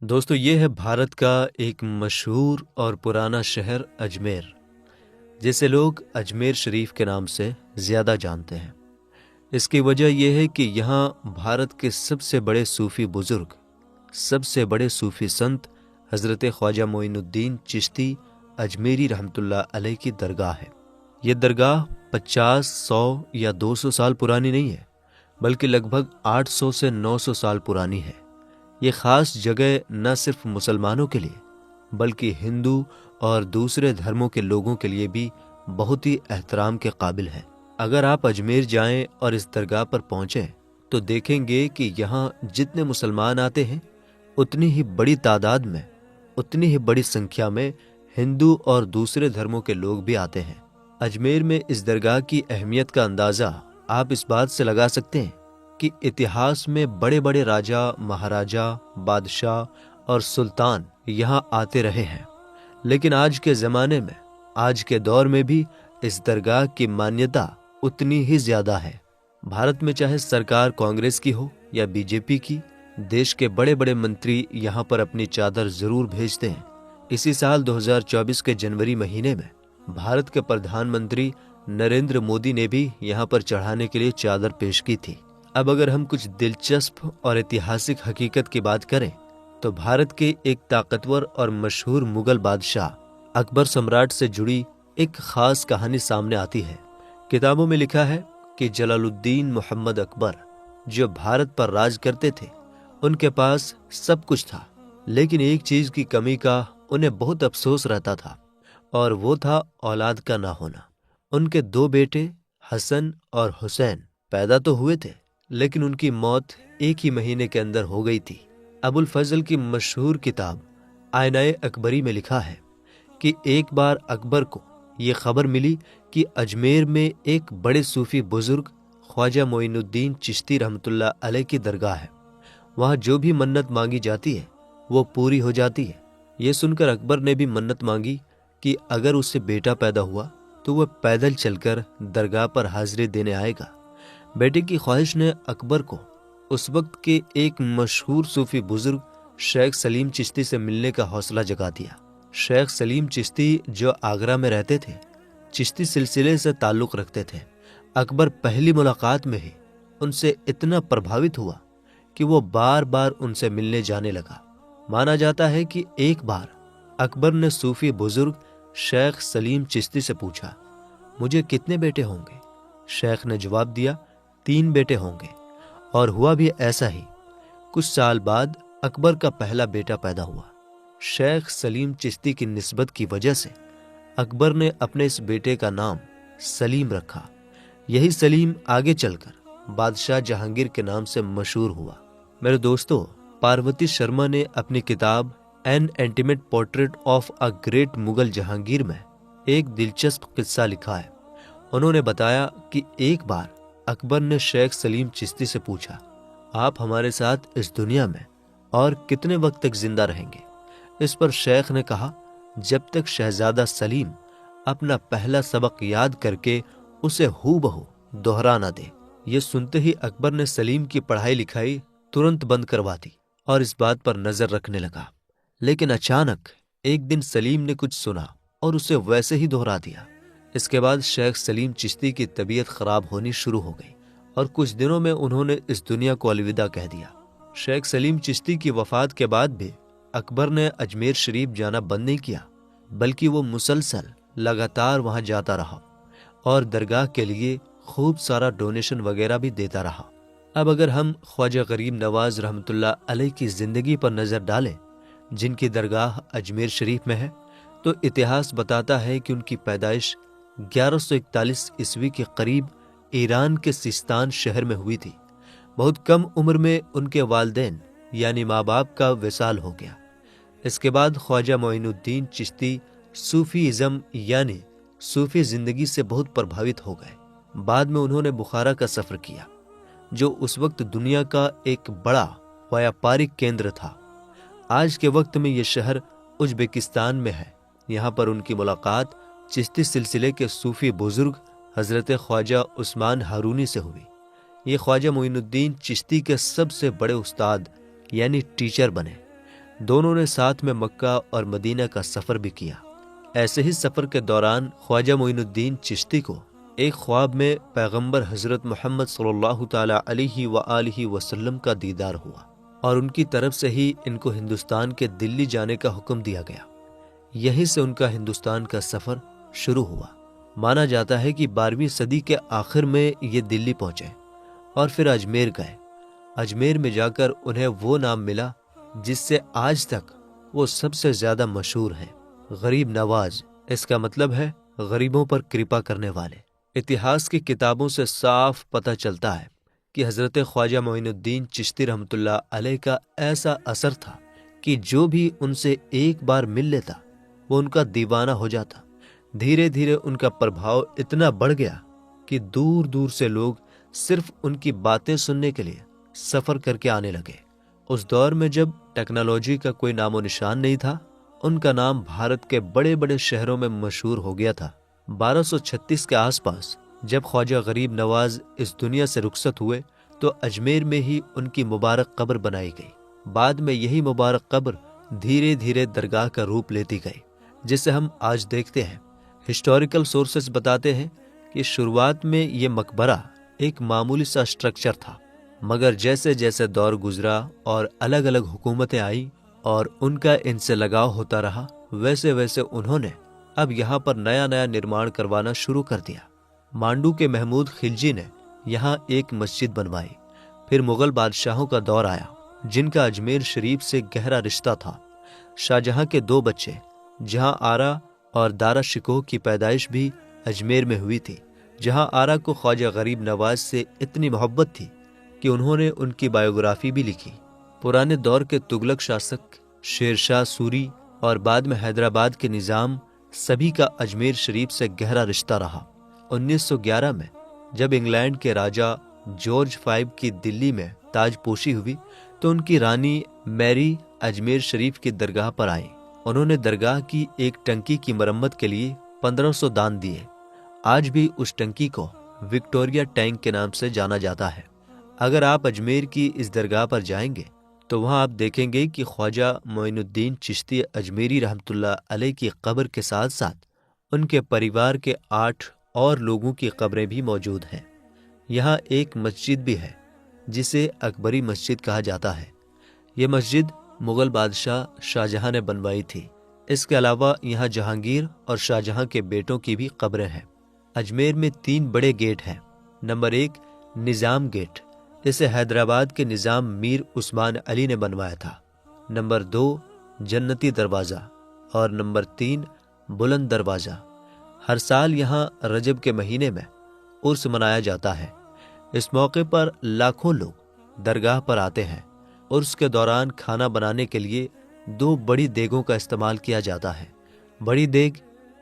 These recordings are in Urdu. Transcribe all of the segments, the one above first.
دوستو یہ ہے بھارت کا ایک مشہور اور پرانا شہر اجمیر، جسے لوگ اجمیر شریف کے نام سے زیادہ جانتے ہیں۔ اس کی وجہ یہ ہے کہ یہاں بھارت کے سب سے بڑے صوفی بزرگ، سب سے بڑے صوفی سنت حضرت خواجہ معین الدین چشتی اجمیری رحمۃ اللہ علیہ کی درگاہ ہے۔ یہ درگاہ 50، 100 یا 200 سال پرانی نہیں ہے، بلکہ لگ بھگ 800 سے 900 سال پرانی ہے۔ یہ خاص جگہ نہ صرف مسلمانوں کے لیے بلکہ ہندو اور دوسرے دھرموں کے لوگوں کے لیے بھی بہت ہی احترام کے قابل ہے۔ اگر آپ اجمیر جائیں اور اس درگاہ پر پہنچیں تو دیکھیں گے کہ یہاں جتنے مسلمان آتے ہیں اتنی ہی بڑی تعداد میں، اتنی ہی بڑی سنکھیا میں ہندو اور دوسرے دھرموں کے لوگ بھی آتے ہیں۔ اجمیر میں اس درگاہ کی اہمیت کا اندازہ آپ اس بات سے لگا سکتے ہیں کہ اتہاس میں بڑے بڑے راجا، مہاراجا، بادشاہ اور سلطان یہاں آتے رہے ہیں، لیکن آج کے زمانے میں، آج کے دور میں بھی اس درگاہ کی مانیتا اتنی ہی زیادہ ہے۔ بھارت میں چاہے سرکار کانگریس کی ہو یا بی جے پی کی، دیش کے بڑے بڑے منتری یہاں پر اپنی چادر ضرور بھیجتے ہیں۔ اسی سال 2024 کے جنوری مہینے میں بھارت کے پردھان منتری نریندر مودی نے بھی یہاں پر چڑھانے کے لیے چادر پیش کی تھی۔ اب اگر ہم کچھ دلچسپ اور ایتہاسک حقیقت کی بات کریں تو بھارت کے ایک طاقتور اور مشہور مغل بادشاہ اکبر سمراٹ سے جڑی ایک خاص کہانی سامنے آتی ہے۔ کتابوں میں لکھا ہے کہ جلال الدین محمد اکبر جو بھارت پر راج کرتے تھے، ان کے پاس سب کچھ تھا، لیکن ایک چیز کی کمی کا انہیں بہت افسوس رہتا تھا، اور وہ تھا اولاد کا نہ ہونا۔ ان کے 2 بیٹے حسن اور حسین پیدا تو ہوئے تھے، لیکن ان کی موت ایک ہی مہینے کے اندر ہو گئی تھی۔ ابو الفضل کی مشہور کتاب آئینہ اکبری میں لکھا ہے کہ ایک بار اکبر کو یہ خبر ملی کہ اجمیر میں ایک بڑے صوفی بزرگ خواجہ معین الدین چشتی رحمۃ اللہ علیہ کی درگاہ ہے، وہاں جو بھی منت مانگی جاتی ہے وہ پوری ہو جاتی ہے۔ یہ سن کر اکبر نے بھی منت مانگی کہ اگر اس سے بیٹا پیدا ہوا تو وہ پیدل چل کر درگاہ پر حاضری دینے آئے گا۔ بیٹے کی خواہش نے اکبر کو اس وقت کے ایک مشہور صوفی بزرگ شیخ سلیم چشتی سے ملنے کا حوصلہ جگا دیا۔ شیخ سلیم چشتی جو آگرہ میں رہتے تھے، چشتی سلسلے سے تعلق رکھتے تھے۔ اکبر پہلی ملاقات میں ہی ان سے اتنا پربھاوت ہوا کہ وہ بار بار ان سے ملنے جانے لگا۔ مانا جاتا ہے کہ ایک بار اکبر نے صوفی بزرگ شیخ سلیم چشتی سے پوچھا، مجھے کتنے بیٹے ہوں گے؟ شیخ نے جواب دیا، 3 بیٹے ہوں گے، اور ہوا بھی ایسا ہی۔ کچھ سال بعد اکبر کا پہلا بیٹا پیدا ہوا۔ شیخ سلیم چشتی کی نسبت کی وجہ سے اکبر نے اپنے اس بیٹے کا نام سلیم رکھا۔ یہی سلیم آگے چل کر بادشاہ جہانگیر کے نام سے مشہور ہوا۔ میرے دوستو، پاروتی شرما نے اپنی کتاب an intimate portrait of a great Mughal Jahangir میں ایک دلچسپ قصہ لکھا ہے۔ انہوں نے بتایا کہ ایک بار اکبر نے شیخ سلیم چشتی سے پوچھا، آپ ہمارے ساتھ اس دنیا میں اور کتنے وقت تک زندہ رہیں گے؟ اس پر شیخ نے کہا، جب تک شہزادہ سلیم اپنا پہلا سبق یاد کر کے اسے ہو بہو دہرا نہ دے۔ یہ سنتے ہی اکبر نے سلیم کی پڑھائی لکھائی ترنت بند کروا دی اور اس بات پر نظر رکھنے لگا۔ لیکن اچانک ایک دن سلیم نے کچھ سنا اور اسے ویسے ہی دہرا دیا۔ اس کے بعد شیخ سلیم چشتی کی طبیعت خراب ہونی شروع ہو گئی اور کچھ دنوں میں انہوں نے اس دنیا کو الوداع کہہ دیا۔ شیخ سلیم چشتی کی وفات کے بعد بھی اکبر نے اجمیر شریف جانا بند نہیں کیا، بلکہ وہ مسلسل لگاتار وہاں جاتا رہا اور درگاہ کے لیے خوب سارا ڈونیشن وغیرہ بھی دیتا رہا۔ اب اگر ہم خواجہ غریب نواز رحمۃ اللہ علیہ کی زندگی پر نظر ڈالیں، جن کی درگاہ اجمیر شریف میں ہے، تو اتہاس بتاتا ہے کہ ان کی پیدائش 1141 عیسوی کے قریب ایران کے سیستان شہر میں ہوئی تھی۔ بہت کم عمر میں ان کے والدین یعنی ماں باپ کا وصال ہو گیا۔ اس کے بعد خواجہ معین الدین چشتی صوفی ازم یعنی صوفی زندگی سے بہت پربھاوت ہو گئے۔ بعد میں انہوں نے بخارا کا سفر کیا، جو اس وقت دنیا کا ایک بڑا ویاپارک کیندر تھا۔ آج کے وقت میں یہ شہر ازبکستان میں ہے۔ یہاں پر ان کی ملاقات چشتی سلسلے کے صوفی بزرگ حضرت خواجہ عثمان ہارونی سے ہوئی۔ یہ خواجہ معین الدین چشتی کے سب سے بڑے استاد یعنی ٹیچر بنے۔ دونوں نے ساتھ میں مکہ اور مدینہ کا سفر بھی کیا۔ ایسے ہی سفر کے دوران خواجہ معین الدین چشتی کو ایک خواب میں پیغمبر حضرت محمد صلی اللہ تعالی علیہ وآلہ وسلم کا دیدار ہوا، اور ان کی طرف سے ہی ان کو ہندوستان کے دلی جانے کا حکم دیا گیا۔ یہیں سے ان کا ہندوستان کا سفر شروع ہوا۔ مانا جاتا ہے کہ 12ویں صدی کے آخر میں یہ دلی پہنچے اور پھر اجمیر گئے۔ اجمیر میں جا کر انہیں وہ نام ملا جس سے آج تک وہ سب سے زیادہ مشہور ہیں، غریب نواز۔ اس کا مطلب ہے غریبوں پر کرپا کرنے والے۔ اتہاس کی کتابوں سے صاف پتہ چلتا ہے کہ حضرت خواجہ معین الدین چشتی رحمۃ اللہ علیہ کا ایسا اثر تھا کہ جو بھی ان سے ایک بار مل لیتا وہ ان کا دیوانہ ہو جاتا۔ دھیرے دھیرے ان کا پربھاؤ اتنا بڑھ گیا کہ دور دور سے لوگ صرف ان کی باتیں سننے کے لیے سفر کر کے آنے لگے۔ اس دور میں جب ٹیکنالوجی کا کوئی نام و نشان نہیں تھا، ان کا نام بھارت کے بڑے بڑے شہروں میں مشہور ہو گیا تھا۔ 1236 کے آس پاس جب خواجہ غریب نواز اس دنیا سے رخصت ہوئے تو اجمیر میں ہی ان کی مبارک قبر بنائی گئی۔ بعد میں یہی مبارک قبر دھیرے دھیرے درگاہ کا روپ لیتی گئی، جسے ہم آج دیکھتے ہیں۔ ہسٹوریکل سورسز بتاتے ہیں کہ شروعات میں یہ مقبرہ ایک معمولی سا اسٹرکچر تھا، مگر جیسے جیسے دور گزرا اور الگ الگ حکومتیں آئیں اور ان کا ان سے لگاؤ ہوتا رہا، ویسے ویسے انہوں نے اب یہاں پر نیا نیا نرمان کروانا شروع کر دیا۔ مانڈو کے محمود خلجی نے یہاں ایک مسجد بنوائی۔ پھر مغل بادشاہوں کا دور آیا جن کا اجمیر شریف سے گہرا رشتہ تھا۔ شاہجہاں کے 2 بچے جہاں آرا اور دارا شکوہ کی پیدائش بھی اجمیر میں ہوئی تھی۔ جہاں آرا کو خواجہ غریب نواز سے اتنی محبت تھی کہ انہوں نے ان کی بایوگرافی بھی لکھی۔ پرانے دور کے تغلق شاسک شیر شاہ سوری اور بعد میں حیدرآباد کے نظام، سبھی کا اجمیر شریف سے گہرا رشتہ رہا۔ 1911 میں جب انگلینڈ کے راجہ جارج V کی دلی میں تاج پوشی ہوئی تو ان کی رانی میری اجمیر شریف کی درگاہ پر آئی۔ انہوں نے درگاہ کی ایک ٹنکی کی مرمت کے لیے 1500 دان دیے۔ آج بھی اس ٹنکی کو وکٹوریا ٹینک کے نام سے جانا جاتا ہے۔ اگر آپ اجمیر کی اس درگاہ پر جائیں گے تو وہاں آپ دیکھیں گے کہ خواجہ معین الدین چشتی اجمیری رحمۃ اللہ علیہ کی قبر کے ساتھ ساتھ ان کے پریوار کے 8 اور لوگوں کی قبریں بھی موجود ہیں۔ یہاں ایک مسجد بھی ہے جسے اکبری مسجد کہا جاتا ہے۔ یہ مسجد مغل بادشاہ شاہجہاں نے بنوائی تھی۔ اس کے علاوہ یہاں جہانگیر اور شاہجہاں کے بیٹوں کی بھی قبریں ہیں۔ اجمیر میں 3 بڑے گیٹ ہیں۔ نمبر 1 نظام گیٹ، اسے حیدرآباد کے نظام میر عثمان علی نے بنوایا تھا۔ نمبر 2 جنتی دروازہ اور نمبر 3 بلند دروازہ۔ ہر سال یہاں رجب کے مہینے میں عرس منایا جاتا ہے۔ اس موقع پر لاکھوں لوگ درگاہ پر آتے ہیں۔ عرس کے دوران کھانا بنانے کے لیے 2 بڑی دیگوں کا استعمال کیا جاتا ہے۔ بڑی دیگ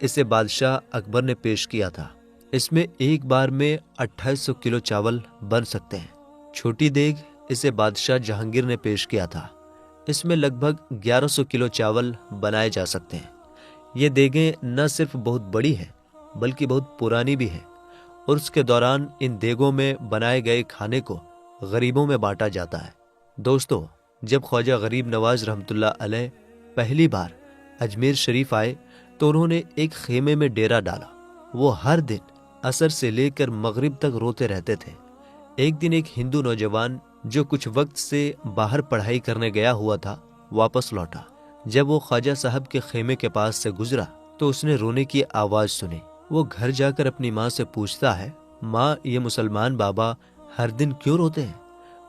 اسے بادشاہ اکبر نے پیش کیا تھا۔ اس میں ایک بار میں 2800 کلو چاول بن سکتے ہیں۔ چھوٹی دیگ اسے بادشاہ جہانگیر نے پیش کیا تھا۔ اس میں لگ بھگ 1100 کلو چاول بنائے جا سکتے ہیں۔ یہ دیگیں نہ صرف بہت بڑی ہیں بلکہ بہت پرانی بھی ہیں۔ عرس کے دوران ان دیگوں میں بنائے گئے کھانے کو غریبوں میں بانٹا جاتا ہے۔ دوستو، جب خواجہ غریب نواز رحمۃ اللہ علیہ پہلی بار اجمیر شریف آئے تو انہوں نے ایک خیمے میں ڈیرا ڈالا۔ وہ ہر دن عصر سے لے کر مغرب تک روتے رہتے تھے۔ ایک دن ایک ہندو نوجوان جو کچھ وقت سے باہر پڑھائی کرنے گیا ہوا تھا واپس لوٹا۔ جب وہ خواجہ صاحب کے خیمے کے پاس سے گزرا تو اس نے رونے کی آواز سنی۔ وہ گھر جا کر اپنی ماں سے پوچھتا ہے، ماں یہ مسلمان بابا ہر دن کیوں روتے ہیں؟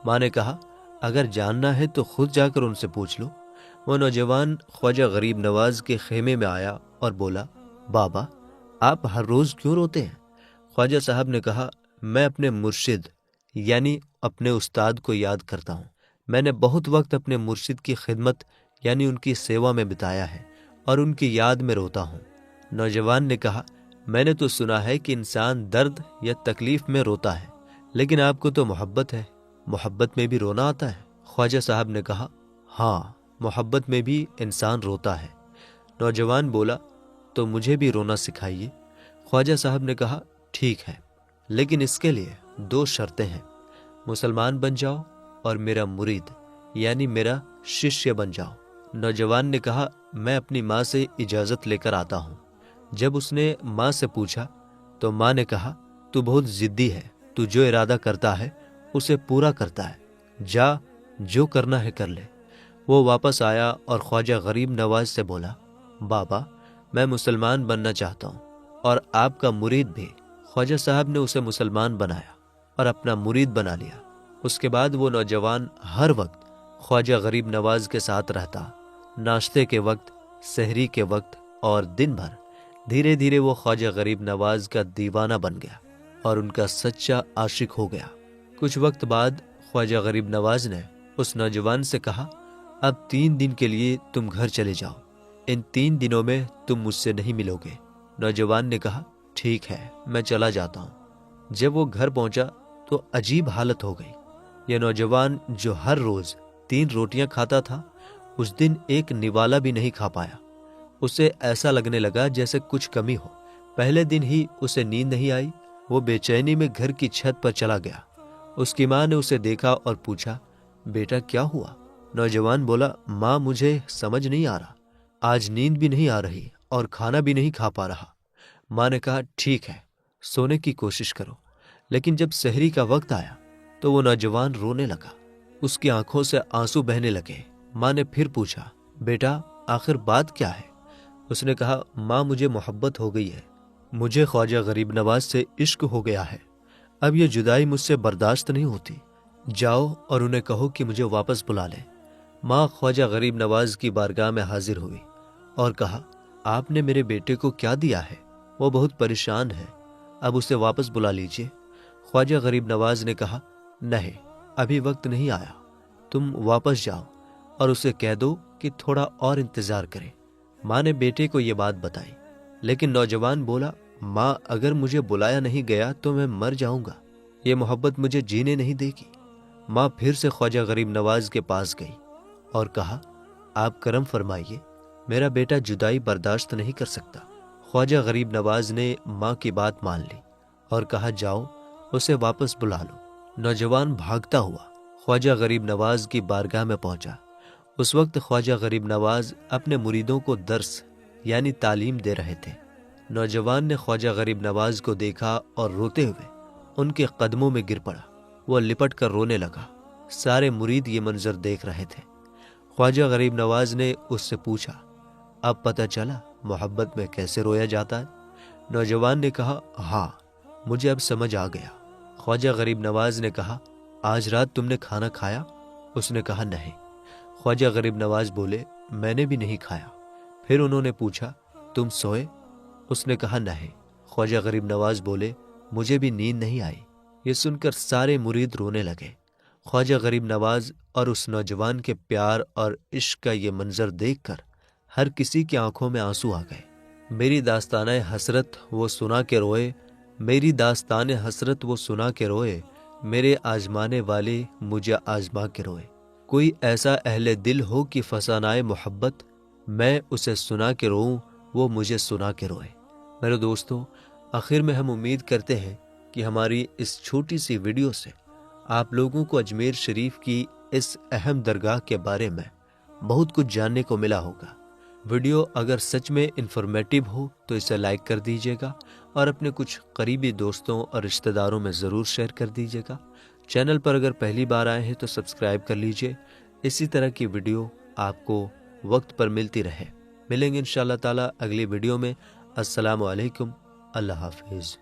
ماں نے کہا، اگر جاننا ہے تو خود جا کر ان سے پوچھ لو۔ وہ نوجوان خواجہ غریب نواز کے خیمے میں آیا اور بولا، بابا آپ ہر روز کیوں روتے ہیں؟ خواجہ صاحب نے کہا، میں اپنے مرشد یعنی اپنے استاد کو یاد کرتا ہوں۔ میں نے بہت وقت اپنے مرشد کی خدمت یعنی ان کی سیوا میں بتایا ہے اور ان کی یاد میں روتا ہوں۔ نوجوان نے کہا، میں نے تو سنا ہے کہ انسان درد یا تکلیف میں روتا ہے، لیکن آپ کو تو محبت ہے، محبت میں بھی رونا آتا ہے؟ خواجہ صاحب نے کہا، ہاں محبت میں بھی انسان روتا ہے۔ نوجوان بولا، تو مجھے بھی رونا سکھائیے۔ خواجہ صاحب نے کہا، ٹھیک ہے، لیکن اس کے لیے 2 شرطیں ہیں۔ مسلمان بن جاؤ اور میرا مرید یعنی میرا ششیہ بن جاؤ۔ نوجوان نے کہا میں اپنی ماں سے اجازت لے کر آتا ہوں۔ جب اس نے ماں سے پوچھا تو ماں نے کہا تو بہت ضدی ہے، تو جو ارادہ کرتا ہے اسے پورا کرتا ہے، جا جو کرنا ہے کر لے۔ وہ واپس آیا اور خواجہ غریب نواز سے بولا بابا میں مسلمان بننا چاہتا ہوں اور آپ کا مرید بھی۔ خواجہ صاحب نے اسے مسلمان بنایا اور اپنا مرید بنا لیا۔ اس کے بعد وہ نوجوان ہر وقت خواجہ غریب نواز کے ساتھ رہتا، ناشتے کے وقت، سحری کے وقت اور دن بھر۔ دھیرے دھیرے وہ خواجہ غریب نواز کا دیوانہ بن گیا اور ان کا سچا عاشق ہو گیا۔ کچھ وقت بعد خواجہ غریب نواز نے اس نوجوان سے کہا اب 3 دن کے لیے تم گھر چلے جاؤ، ان 3 دنوں میں تم مجھ سے نہیں ملو گے۔ نوجوان نے کہا ٹھیک ہے میں چلا جاتا ہوں۔ جب وہ گھر پہنچا تو عجیب حالت ہو گئی۔ یہ نوجوان جو ہر روز 3 روٹیاں کھاتا تھا اس دن ایک نوالا بھی نہیں کھا پایا۔ اسے ایسا لگنے لگا جیسے کچھ کمی ہو۔ پہلے دن ہی اسے نیند نہیں آئی، وہ بے چینی میں گھر کی چھت پر چلا گیا۔ اس کی ماں نے اسے دیکھا اور پوچھا بیٹا کیا ہوا؟ نوجوان بولا ماں مجھے سمجھ نہیں آ رہا، آج نیند بھی نہیں آ رہی اور کھانا بھی نہیں کھا پا رہا۔ ماں نے کہا ٹھیک ہے سونے کی کوشش کرو۔ لیکن جب سحری کا وقت آیا تو وہ نوجوان رونے لگا، اس کی آنکھوں سے آنسو بہنے لگے۔ ماں نے پھر پوچھا بیٹا آخر بات کیا ہے؟ اس نے کہا ماں مجھے محبت ہو گئی ہے، مجھے خواجہ غریب نواز سے عشق ہو گیا ہے، اب یہ جدائی مجھ سے برداشت نہیں ہوتی، جاؤ اور انہیں کہو کہ مجھے واپس بلا لیں۔ ماں خواجہ غریب نواز کی بارگاہ میں حاضر ہوئی اور کہا آپ نے میرے بیٹے کو کیا دیا ہے؟ وہ بہت پریشان ہے، اب اسے واپس بلا لیجیے۔ خواجہ غریب نواز نے کہا نہیں ابھی وقت نہیں آیا، تم واپس جاؤ اور اسے کہہ دو کہ تھوڑا اور انتظار کرے۔ ماں نے بیٹے کو یہ بات بتائی، لیکن نوجوان بولا ماں اگر مجھے بلایا نہیں گیا تو میں مر جاؤں گا، یہ محبت مجھے جینے نہیں دے گی۔ ماں پھر سے خواجہ غریب نواز کے پاس گئی اور کہا آپ کرم فرمائیے، میرا بیٹا جدائی برداشت نہیں کر سکتا۔ خواجہ غریب نواز نے ماں کی بات مان لی اور کہا جاؤ اسے واپس بلا لو۔ نوجوان بھاگتا ہوا خواجہ غریب نواز کی بارگاہ میں پہنچا۔ اس وقت خواجہ غریب نواز اپنے مریدوں کو درس یعنی تعلیم دے رہے تھے۔ نوجوان نے خواجہ غریب نواز کو دیکھا اور روتے ہوئے ان کے قدموں میں گر پڑا۔ وہ لپٹ کر رونے لگا۔ سارے مرید یہ منظر دیکھ رہے تھے۔ خواجہ غریب نواز نے اس سے پوچھا اب پتہ چلا محبت میں کیسے رویا جاتا ہے؟ نوجوان نے کہا ہاں مجھے اب سمجھ آ گیا۔ خواجہ غریب نواز نے کہا آج رات تم نے کھانا کھایا؟ اس نے کہا نہیں۔ خواجہ غریب نواز بولے میں نے بھی نہیں کھایا۔ پھر انہوں نے پوچھا تم سوئے؟ اس نے کہا نہیں۔ خواجہ غریب نواز بولے مجھے بھی نیند نہیں آئی۔ یہ سن کر سارے مرید رونے لگے۔ خواجہ غریب نواز اور اس نوجوان کے پیار اور عشق کا یہ منظر دیکھ کر ہر کسی کی آنکھوں میں آنسو آ گئے۔ میری داستانِ حسرت وہ سنا کے روئے، میری داستانِ حسرت وہ سنا کے روئے، میرے آزمانے والے مجھے آزما کے روئے۔ کوئی ایسا اہل دل ہو کہ فسانۂ محبت، میں اسے سنا کے روؤں وہ مجھے سنا کے روئے۔ میرے دوستو، آخر میں ہم امید کرتے ہیں کہ ہماری اس چھوٹی سی ویڈیو سے آپ لوگوں کو اجمیر شریف کی اس اہم درگاہ کے بارے میں بہت کچھ جاننے کو ملا ہوگا۔ ویڈیو اگر سچ میں انفارمیٹیو ہو تو اسے لائک کر دیجیے گا اور اپنے کچھ قریبی دوستوں اور رشتہ داروں میں ضرور شیئر کر دیجیے گا۔ چینل پر اگر پہلی بار آئے ہیں تو سبسکرائب کر لیجیے، اسی طرح کی ویڈیو آپ کو وقت پر ملتی رہے۔ ملیں گے انشاءاللہ تعالی اگلی ویڈیو میں۔ السلام علیکم، اللہ حافظ۔